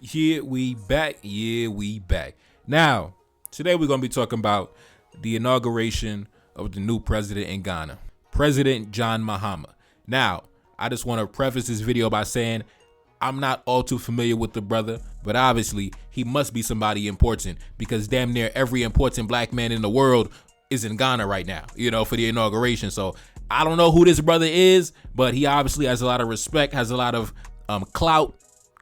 Here we back. Now, today we're going to be talking about the inauguration of the new president in Ghana, President John Mahama. Now, I just want to preface this video by saying I'm not all too familiar with the brother, but obviously he must be somebody important because damn near every important black man in the world is in Ghana right now, for the inauguration. So I don't know who this brother is, but he obviously has a lot of respect, has a lot of clout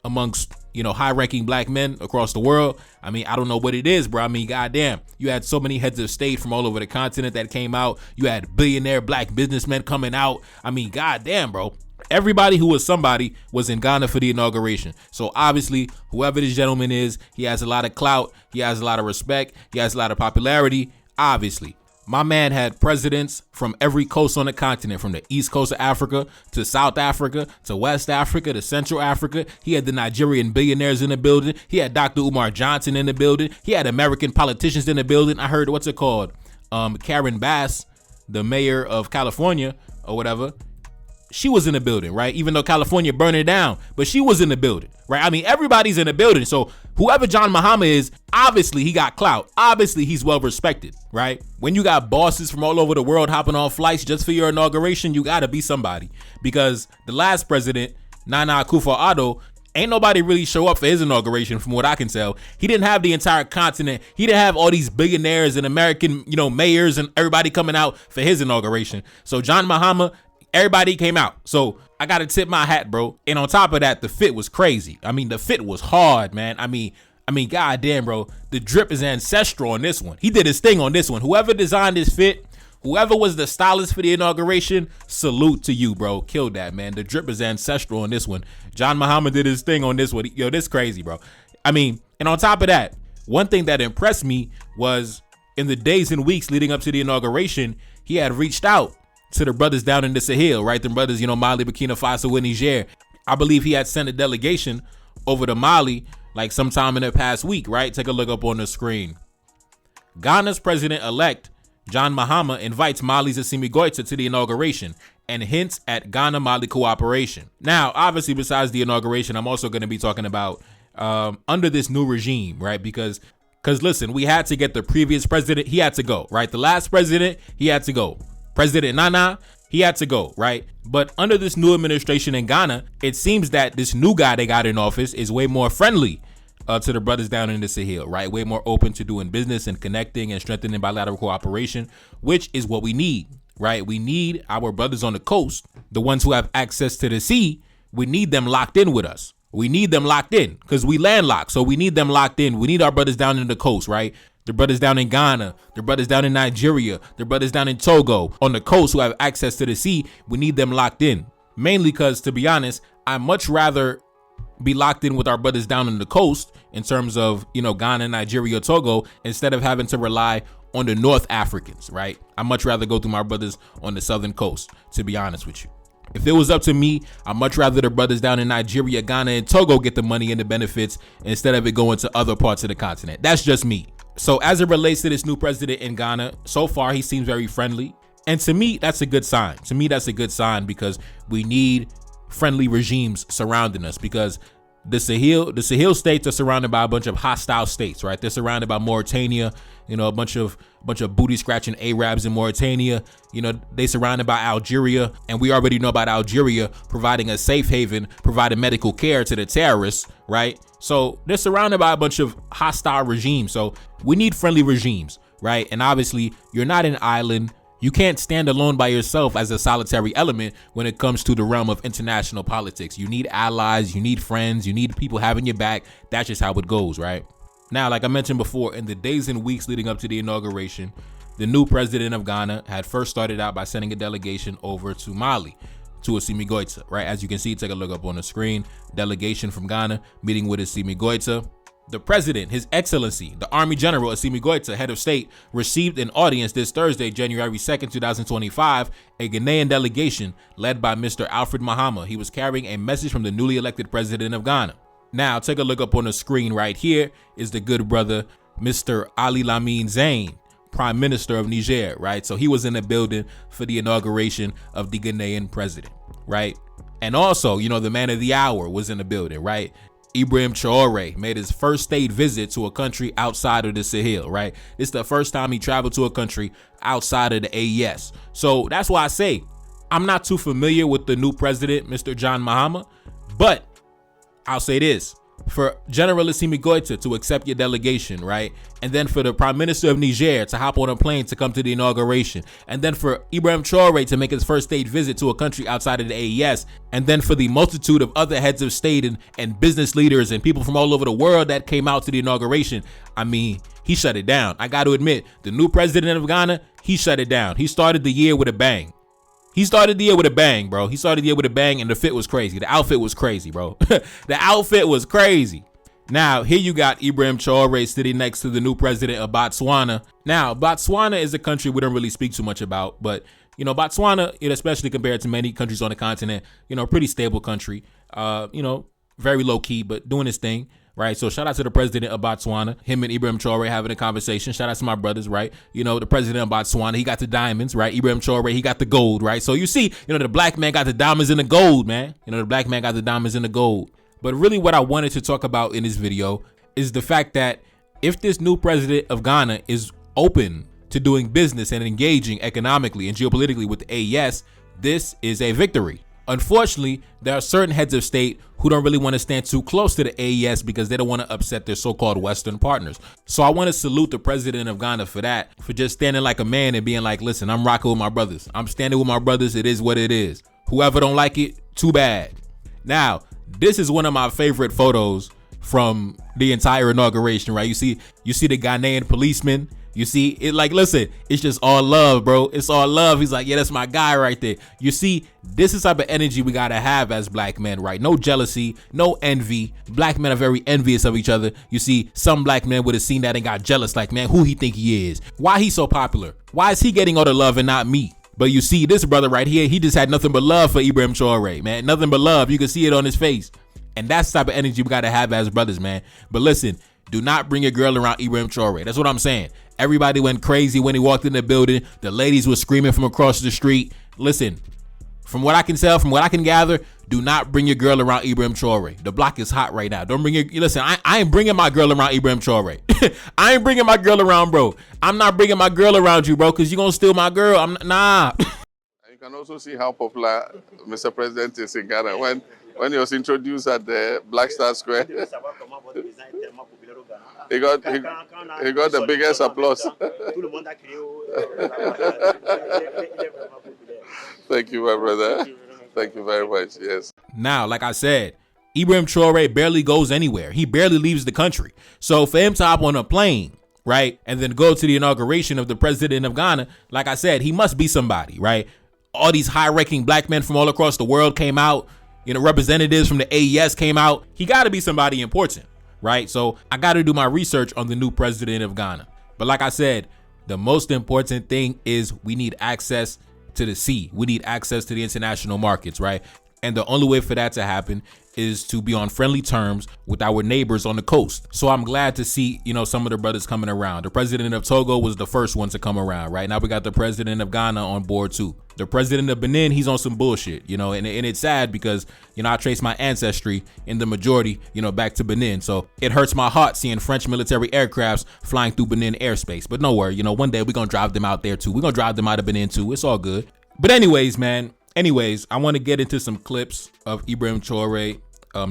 amongst high-ranking black men across the world. I mean, I don't know what it is, bro. I mean, goddamn, you had so many heads of state from all over the continent that came out. You had billionaire black businessmen coming out. I mean, goddamn, bro. Everybody who was somebody was in Ghana for the inauguration. So obviously, whoever this gentleman is, he has a lot of clout. He has a lot of respect. He has a lot of popularity. Obviously, my man had presidents from every coast on the continent, from the east coast of Africa to South Africa to West Africa to Central Africa. He had the Nigerian billionaires in the building. He had Dr. Umar Johnson in the building. He had American politicians in the building. I heard, Karen Bass, the mayor of California or whatever. She was in the building, right? Even though California burned it down, but she was in the building, right? I mean, everybody's in the building. So whoever John Mahama is, obviously he got clout. Obviously he's well respected, right? When you got bosses from all over the world hopping on flights just for your inauguration, you got to be somebody. Because the last president, Nana Akufo-Addo, ain't nobody really show up for his inauguration from what I can tell. He didn't have the entire continent. He didn't have all these billionaires and American, mayors and everybody coming out for his inauguration. So John Mahama, everybody came out. So I got to tip my hat, bro. And on top of that, the fit was crazy. I mean, the fit was hard, man. I mean, goddamn, bro. The drip is ancestral on this one. He did his thing on this one. Whoever designed this fit, whoever was the stylist for the inauguration, salute to you, bro. Killed that, man. The drip is ancestral on this one. John Mahama did his thing on this one. Yo, this crazy, bro. I mean, and on top of that, one thing that impressed me was in the days and weeks leading up to the inauguration, he had reached out to the brothers down in the Sahel, right? The brothers, Mali, Burkina Faso, and Niger. I believe he had sent a delegation over to Mali like sometime in the past week, right? Take a look up on the screen. Ghana's president-elect, John Mahama, invites Mali's Assimi Goïta to the inauguration and hints at Ghana-Mali cooperation. Now, obviously, besides the inauguration, I'm also going to be talking about under this new regime, right? Because listen, we had to get the previous president. He had to go, right? The last president, he had to go. President Nana, he had to go, right? But under this new administration in Ghana, it seems that this new guy they got in office is way more friendly to the brothers down in the Sahel, right? Way more open to doing business and connecting and strengthening bilateral cooperation, which is what we need, right? We need our brothers on the coast, the ones who have access to the sea. We need them locked in with us. We need them locked in because we landlocked. So we need them locked in. We need our brothers down in the coast, right? The brothers down in Ghana, the brothers down in Nigeria, the brothers down in Togo on the coast who have access to the sea. We need them locked in. Mainly because, to be honest, I much rather be locked in with our brothers down in the coast in terms of, Ghana, Nigeria, Togo, instead of having to rely on the North Africans, right? I much rather go through my brothers on the southern coast, to be honest with you. If it was up to me, I'd much rather the brothers down in Nigeria, Ghana, and Togo get the money and the benefits instead of it going to other parts of the continent. That's just me. So as it relates to this new president in Ghana, so far he seems very friendly. And to me, that's a good sign. To me, that's a good sign because we need friendly regimes surrounding us because the Sahel states are surrounded by a bunch of hostile states, right? They're surrounded by Mauritania, a bunch of booty scratching Arabs in Mauritania. They surrounded by Algeria, and we already know about Algeria providing a safe haven, providing medical care to the terrorists, right? So they're surrounded by a bunch of hostile regimes. So we need friendly regimes, right? And obviously, you're not an island. You can't stand alone by yourself as a solitary element when it comes to the realm of international politics. You need allies, you need friends, you need people having your back. That's just how it goes, right? Now, like I mentioned before, in the days and weeks leading up to the inauguration, the new president of Ghana had first started out by sending a delegation over to Mali, to Assimi Goïta, right? As you can see, take a look up on the screen. Delegation from Ghana meeting with Assimi Goïta. The president, His Excellency, the Army General Assimi Goïta, head of state, received an audience this Thursday, January 2nd, 2025, a Ghanaian delegation led by Mr. Alfred Mahama. He was carrying a message from the newly elected president of Ghana. Now, take a look up on the screen right here is the good brother, Mr. Ali Lamine Zayn, Prime Minister of Niger, right? So he was in the building for the inauguration of the Ghanaian president, right? And also, the man of the hour was in the building, right? Ibrahim Traoré made his first state visit to a country outside of the Sahel, right? This is the first time he traveled to a country outside of the AES. So that's why I say I'm not too familiar with the new president, Mr. John Mahama, but I'll say this. For General Assimi Goïta to accept your delegation, right? And then for the Prime Minister of Niger to hop on a plane to come to the inauguration. And then for Ibrahim Traoré to make his first state visit to a country outside of the AES. And then for the multitude of other heads of state and business leaders and people from all over the world that came out to the inauguration. I mean, he shut it down. I got to admit, the new president of Ghana, he shut it down. He started the year with a bang. He started the year with a bang, bro. He started the year with a bang, and the fit was crazy. The outfit was crazy, bro. The outfit was crazy. Now, here you got Ibrahim Traoré sitting next to the new president of Botswana. Now, Botswana is a country we don't really speak too much about, but, you know, Botswana, especially compared to many countries on the continent, you know, pretty stable country, you know, very low key, but doing his thing. Right, so shout out to the president of Botswana, him and Ibrahim Traoré having a conversation. Shout out to my brothers, right? You know, the president of Botswana, he got the diamonds, right? Ibrahim Traoré, he got the gold, right? So you see, you know, the black man got the diamonds and the gold, man. You know, the black man got the diamonds and the gold. But really what I wanted to talk about in this video is the fact that if this new president of Ghana is open to doing business and engaging economically and geopolitically with the AES, this is a victory. Unfortunately, there are certain heads of state who don't really want to stand too close to the AES because they don't want to upset their so-called Western partners. So I want to salute the president of Ghana for that, for just standing like a man and being like, listen, I'm rocking with my brothers. I'm standing with my brothers. It is what it is. Whoever don't like it, too bad. Now, this is one of my favorite photos from the entire inauguration, right? You see the Ghanaian policeman. You see it, like, listen, it's just all love, bro. It's all love. He's like, yeah, that's my guy right there. You see, this is the type of energy we gotta have as black men, right? No jealousy, no envy. Black men are very envious of each other. You see, some black men would have seen that and got jealous, like, man, who he think he is? Why he so popular? Why is he getting all the love and not me? But you see, this brother right here, he just had nothing but love for Ibrahim Traoré, man. Nothing but love. You can see it on his face. And that's the type of energy we gotta have as brothers, man. But listen, do not bring your girl around Ibrahim Traoré. That's what I'm saying. Everybody went crazy when he walked in the building. The ladies were screaming from across the street. Listen, from what I can tell, from what I can gather, do not bring your girl around Ibrahim Traoré. The block is hot right now. Don't bring your, listen, I ain't bringing my girl around Ibrahim Traoré. I ain't bringing my girl around, bro. I'm not bringing my girl around you, bro, because you're going to steal my girl. Nah. You can also see how popular Mr. President is in Ghana. When he was introduced at the Black Star Square, he got the biggest applause. Thank you, my brother. Thank you very much. Yes. Now, like I said, Ibrahim Traoré barely goes anywhere. He barely leaves the country. So for him to hop on a plane, right, and then go to the inauguration of the president of Ghana, like I said, he must be somebody, right? All these high-ranking black men from all across the world came out. You know, representatives from the AES came out. He got to be somebody important, right? So I got to do my research on the new president of Ghana. But like I said, the most important thing is we need access to the sea. We need access to the international markets, right? And the only way for that to happen is to be on friendly terms with our neighbors on the coast. So I'm glad to see, you know, some of the brothers coming around. The president of Togo was the first one to come around, right? Now we got the president of Ghana on board too. The president of Benin, he's on some bullshit, you know, and it's sad because, you know, I trace my ancestry in the majority, you know, back to Benin. So it hurts my heart seeing French military aircrafts flying through Benin airspace. But no worry, you know, one day we're going to drive them out there too. We're going to drive them out of Benin too. It's all good. But anyways, man, I want to get into some clips of Ibrahim Traoré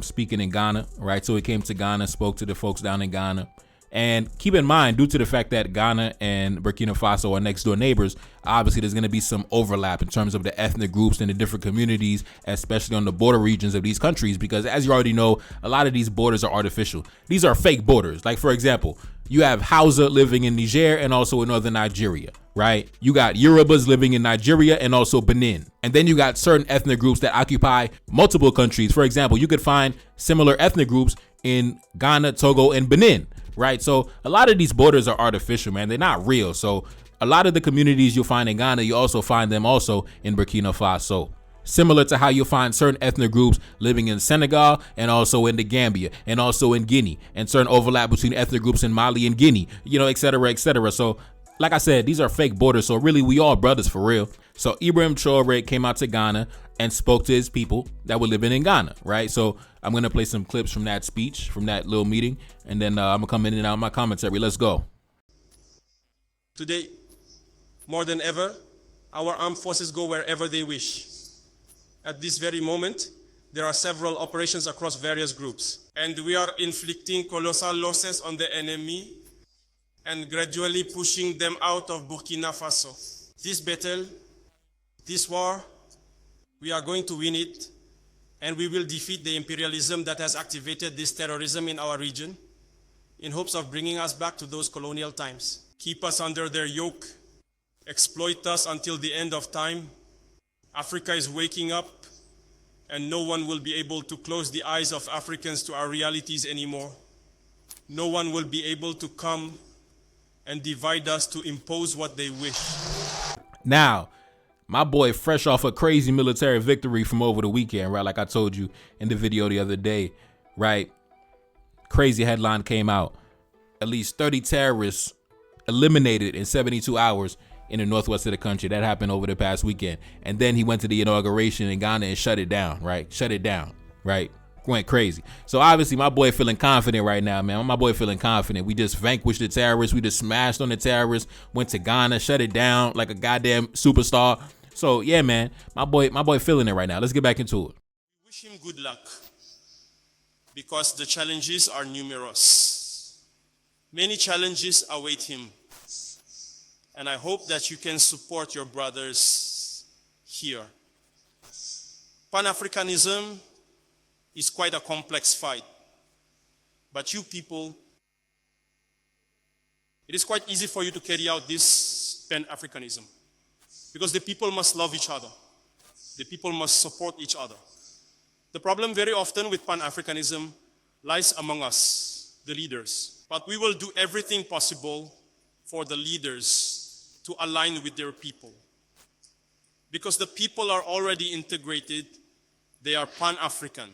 speaking in Ghana, right? So he came to Ghana, spoke to the folks down in Ghana. And keep in mind, due to the fact that Ghana and Burkina Faso are next door neighbors, obviously there's going to be some overlap in terms of the ethnic groups and the different communities, especially on the border regions of these countries, because as you already know, a lot of these borders are artificial. These are fake borders. Like, for example, you have Hausa living in Niger and also in northern Nigeria, right? You got Yorubas living in Nigeria and also Benin. And then you got certain ethnic groups that occupy multiple countries. For example, you could find similar ethnic groups in Ghana, Togo, and Benin, right? So a lot of these borders are artificial, man. They're not real. So a lot of the communities you'll find in Ghana, you also find them also in Burkina Faso. Similar to how you'll find certain ethnic groups living in Senegal and also in the Gambia and also in Guinea, and certain overlap between ethnic groups in Mali and Guinea, you know, et cetera, et cetera. So like I said, these are fake borders. So really, we all brothers for real. So Ibrahim Traoré came out to Ghana and spoke to his people that were living in Ghana, right? So I'm going to play some clips from that speech, from that little meeting, and then I'm going to come in and out of my commentary. Let's go. Today, more than ever, our armed forces go wherever they wish. At this very moment, there are several operations across various groups, and we are inflicting colossal losses on the enemy and gradually pushing them out of Burkina Faso. This battle, this war, we are going to win it, and we will defeat the imperialism that has activated this terrorism in our region in hopes of bringing us back to those colonial times. Keep us under their yoke, exploit us until the end of time. Africa is waking up, and no one will be able to close the eyes of Africans to our realities anymore. No one will be able to come and divide us to impose what they wish. Now, my boy fresh off a crazy military victory from over the weekend, right? Like I told you in the video the other day, right? Crazy headline came out. At least 30 terrorists eliminated in 72 hours in the northwest of the country. That happened over the past weekend. And then he went to the inauguration in Ghana and shut it down, right? Shut it down, right? Went crazy. So obviously my boy feeling confident right now, man. My boy feeling confident. We just vanquished the terrorists. We just smashed on the terrorists, went to Ghana, shut it down like a goddamn superstar. So yeah, man, my boy feeling it right now. Let's get back into it. We wish him good luck because the challenges are numerous. Many challenges await him. And I hope that you can support your brothers here. Pan-Africanism is quite a complex fight. But you people, it is quite easy for you to carry out this Pan-Africanism because the people must love each other. The people must support each other. The problem very often with Pan-Africanism lies among us, the leaders. But we will do everything possible for the leaders to align with their people. Because the people are already integrated, they are Pan-African.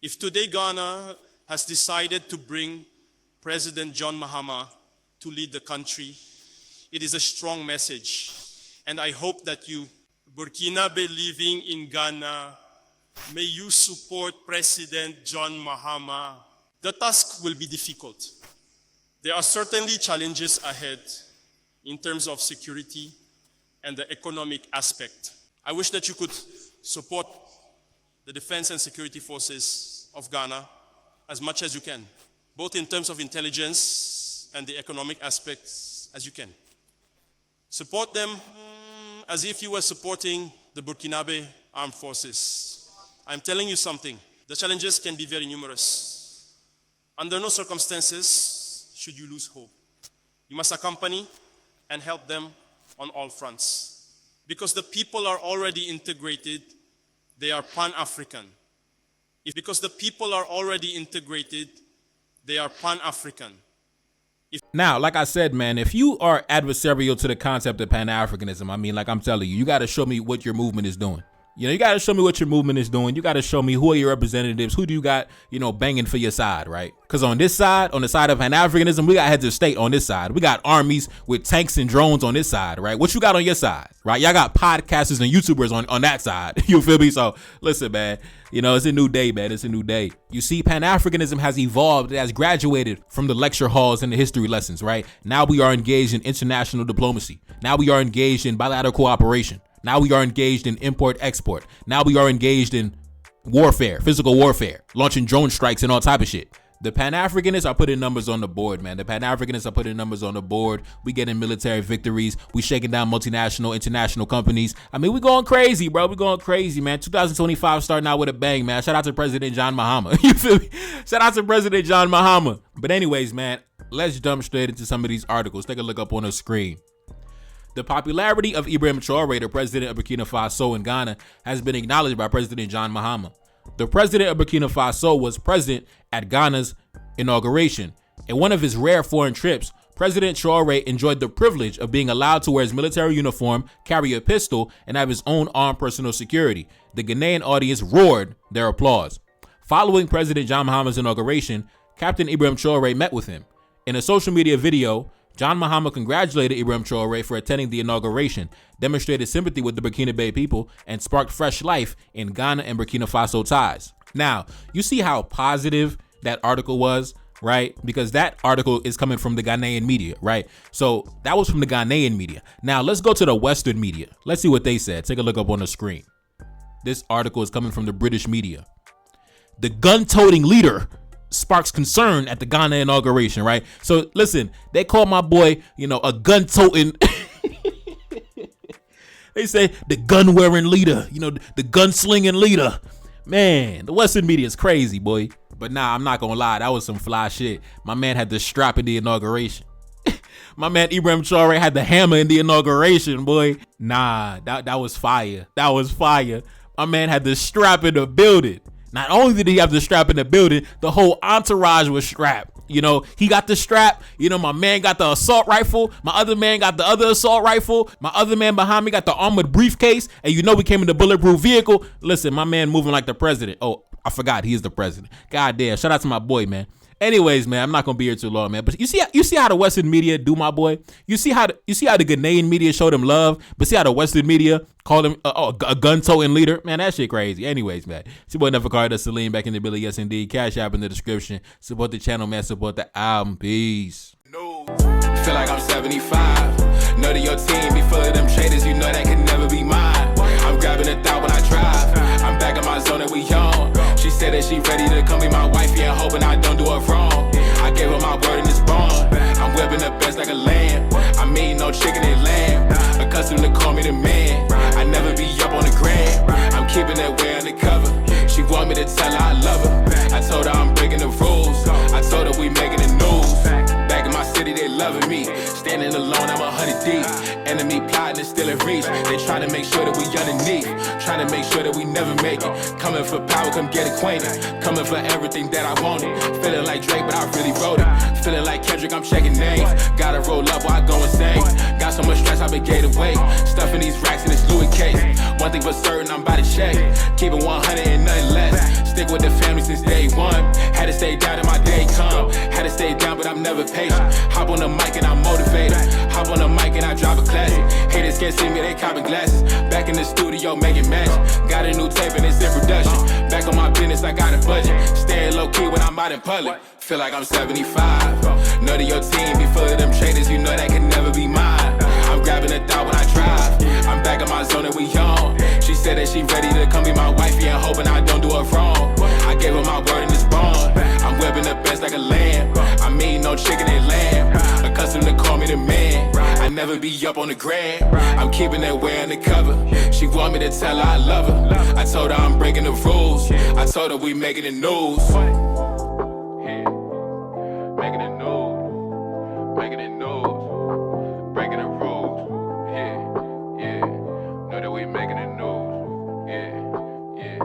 If today Ghana has decided to bring President John Mahama to lead the country, it is a strong message. And I hope that you, Burkinabe living in Ghana, may you support President John Mahama. The task will be difficult. There are certainly challenges ahead in terms of security and the economic aspect. I wish that you could support the defense and security forces of Ghana as much as you can, both in terms of intelligence and the economic aspects as you can. Support them as if you were supporting the Burkinabe armed forces. I'm telling you something, the challenges can be very numerous. Under no circumstances should you lose hope. You must accompany and help them on all fronts. Because the people are already integrated, they are Pan-African. Because the people are already integrated, they are Pan-African. Now, like I said, man, if you are adversarial to the concept of Pan-Africanism, I mean, like I'm telling you, you got to show me what your movement is doing. You know, you got to show me what your movement is doing. You got to show me who are your representatives. Who do you got, banging for your side, right? Because on this side, on the side of Pan-Africanism, we got heads of state on this side. We got armies with tanks and drones on this side, right? What you got on your side, right? Y'all got podcasters and YouTubers on that side. You feel me? So listen, man, it's a new day, man. It's a new day. You see, Pan-Africanism has evolved. It has graduated from the lecture halls and the history lessons, right? Now we are engaged in international diplomacy. Now we are engaged in bilateral cooperation. Now we are engaged in import-export. Now we are engaged in warfare, physical warfare, launching drone strikes and all type of shit. The Pan-Africanists are putting numbers on the board, man. The Pan-Africanists are putting numbers on the board. We getting military victories. We shaking down multinational, international companies. I mean, we going crazy, bro. We going crazy, man. 2025 starting out with a bang, man. Shout out to President John Mahama. You feel me? Shout out to President John Mahama. But anyways, man, let's jump straight into some of these articles. Take a look up on the screen. The popularity of Ibrahim Traoré, the president of Burkina Faso in Ghana, has been acknowledged by President John Mahama. The president of Burkina Faso was present at Ghana's inauguration. In one of his rare foreign trips, President Traoré enjoyed the privilege of being allowed to wear his military uniform, carry a pistol, and have his own armed personal security. The Ghanaian audience roared their applause. Following President John Mahama's inauguration, Captain Ibrahim Traoré met with him. In a social media video, John Mahama congratulated Ibrahim Traoré for attending the inauguration, demonstrated sympathy with the Burkina Faso people, and sparked fresh life in Ghana and Burkina Faso ties. Now, you see how positive that article was, right? Because that article is coming from the Ghanaian media, right? So that was from the Ghanaian media. Now, let's go to the Western media. Let's see what they said. Take a look up on the screen. This article is coming from the British media. The gun-toting leader sparks concern at the Ghana inauguration, right? So listen, they call my boy, a gun-toting. They say the gun-wearing leader, the gun-slinging leader. Man, the Western media is crazy, boy. But nah, I'm not gonna lie, that was some fly shit. My man had the strap in the inauguration. My man Ibrahim Traoré had the hammer in the inauguration, boy. Nah, that was fire. That was fire. My man had the strap in the building. Not only did he have the strap in the building, the whole entourage was strapped. He got the strap. My man got the assault rifle. My other man got the other assault rifle. My other man behind me got the armored briefcase. And we came in the bulletproof vehicle. Listen, my man moving like the president. Oh, I forgot he is the president. God damn. Shout out to my boy, man. Anyways, man, I'm not gonna be here too long, man. But you see how the Western media do, my boy. You see how the Ghanaian media showed him love, but see how the Western media called him a gun-toting leader, man. That shit crazy. Anyways, man, it's your boy Never Card us Salim back in the Billy. Yes, indeed. Cash app in the description. Support the channel, man. Support the album. Peace. No, feel like I'm 75. Know that your team be full of them traders. You know that can never be mine. I'm grabbing a thought when I drive. I'm back in my zone and we on. She said that she ready to come be my wife, yeah, hoping I don't do her wrong. I gave her my word in this bond. I'm whipping the best like a lamb. I mean no chicken and lamb. Accustomed to call me the man. I never be up on the gram. I'm keeping that way undercover. She want me to tell her I love her. I told her I'm breaking the rules. I told her we making the news. Back in my city, they loving me. Standing alone, I'm 100 deep. Enemy plotting and still in reach. They trying to make sure that we underneath. Trying to make sure that we never make it. Coming for power, come get acquainted. Coming for everything that I wanted. Feeling like Drake, but I really wrote it. Feeling like Kendrick, I'm checking names. Gotta roll up while I go insane. Got so much stress, I been gated away. Stuffing these racks in this Louis case. One thing for certain, I'm about to check. Keep it 100 and nothing less. Stick with the family since day one. Had to stay down till my day come. Had to stay down, but I'm never patient. Hop on the mic and I'm motivated. Hop on the mic and I drop a classic. Haters can't see me, they copping glasses. Back in the studio making magic. Got a new tape and it's in production. Back on my business, I got a budget. Staying low key when I'm out in public. Feel like I'm 75. Know that your team be full of them traders. You know that can never be mine. I'm grabbing a thought when I drive. I'm back in my zone and we on. She said that she ready to come be my wife, yeah, hoping I don't do her wrong. I gave her my word in this bond. I'm whipping the best like a lamb. I mean no chicken and lamb. Accustomed to call me the man. I never be up on the gram. I'm keeping that way undercover. She want me to tell her I love her. I told her I'm breaking the rules. I told her we making the news. Making the news. Making the news. Breaking the rules. Yeah, yeah. Know that we making the news. Yeah, yeah.